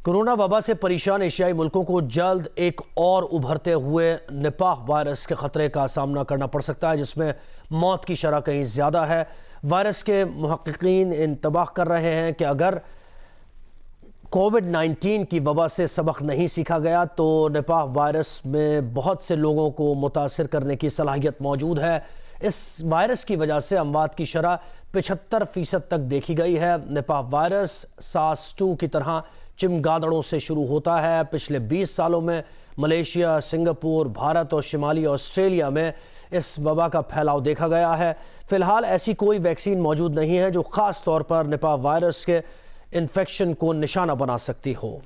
Corona वबा से परेशान एशियाई मुल्कों को जल्द एक और उभरते हुए निपाह वायरस के खतरे का सामना करना पड़ सकता है, जिसमें मौत की शरह कहीं ज़्यादा है। वायरस के मुहक्किकीन इंतबाह कर रहे हैं कि अगर कोविड-19 की वबा से सबक नहीं सीखा गया तो निपाह वायरस में बहुत से लोगों को मुतासिर करने की सलाहियत मौजूद है। इस वायरस की वजह से अमवात की शरह 75% तक देखी गई है। निपाह वायरस सास-2 की तरह चिमगादड़ों से शुरू होता है। पिछले 20 सालों में मलेशिया, सिंगापुर, भारत और शिमाली ऑस्ट्रेलिया में इस वबा का फैलाव देखा गया है। फिलहाल ऐसी कोई वैक्सीन मौजूद नहीं है जो ख़ास तौर पर निपाह वायरस के इन्फेक्शन को निशाना बना सकती हो।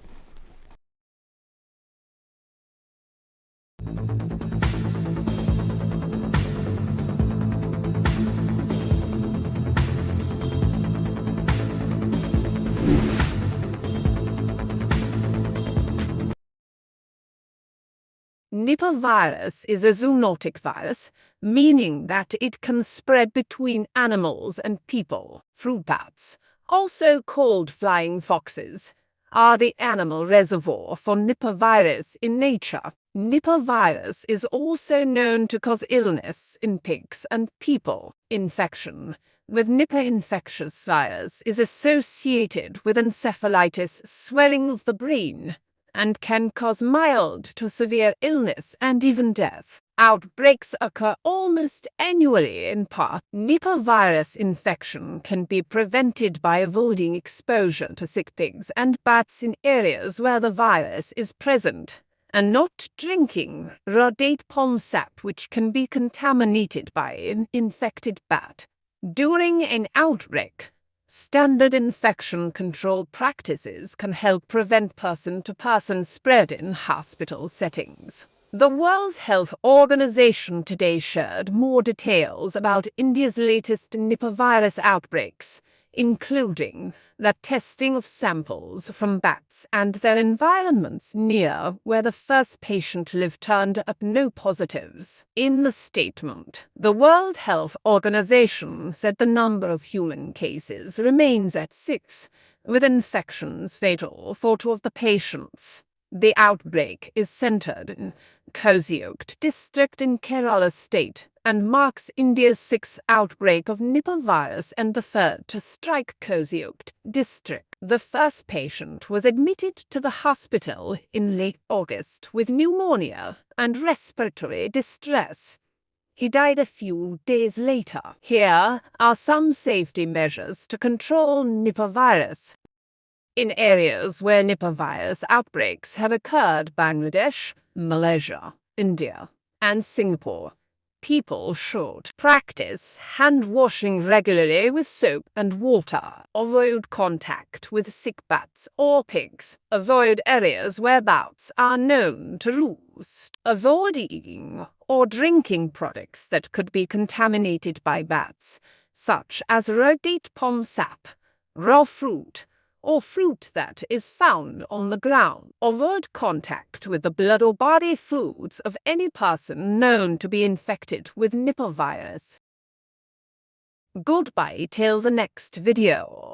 Nipah virus is a zoonotic virus, meaning that it can spread between animals and people. Fruit bats, also called flying foxes, are the animal reservoir for Nipah virus in nature. Nipah virus is also known to cause illness in pigs and people. Infection with Nipah infectious virus is associated with encephalitis, swelling of the brain, and can cause mild to severe illness and even death. Outbreaks occur almost annually in part. Nipah virus infection can be prevented by avoiding exposure to sick pigs and bats in areas where the virus is present, and not drinking raw date palm sap, which can be contaminated by an infected bat. During an outbreak, standard infection control practices can help prevent person-to-person spread in hospital settings. The World Health Organization today shared more details about India's latest Nipah virus outbreaks, including the testing of samples from bats and their environments near where the first patient lived turned up no positives. In the statement, the World Health Organization said the number of human cases remains at 6, with infections fatal for 2 of the patients. The outbreak is centered in Kozhikode district in Kerala state and marks India's 6th outbreak of Nipah virus and the 3rd to strike Kozhikode district. The first patient was admitted to the hospital in late August with pneumonia and respiratory distress. He died a few days later. Here are some safety measures to control Nipah virus. In areas where Nipah virus outbreaks have occurred, Bangladesh, Malaysia, India, and Singapore, people should practice hand washing regularly with soap and water. Avoid contact with sick bats or pigs. Avoid areas where bats are known to roost. Avoid eating or drinking products that could be contaminated by bats, such as raw date palm sap, raw fruit, or fruit that is found on the ground. Avoid contact with the blood or body fluids of any person known to be infected with Nipah virus. Goodbye till the next video.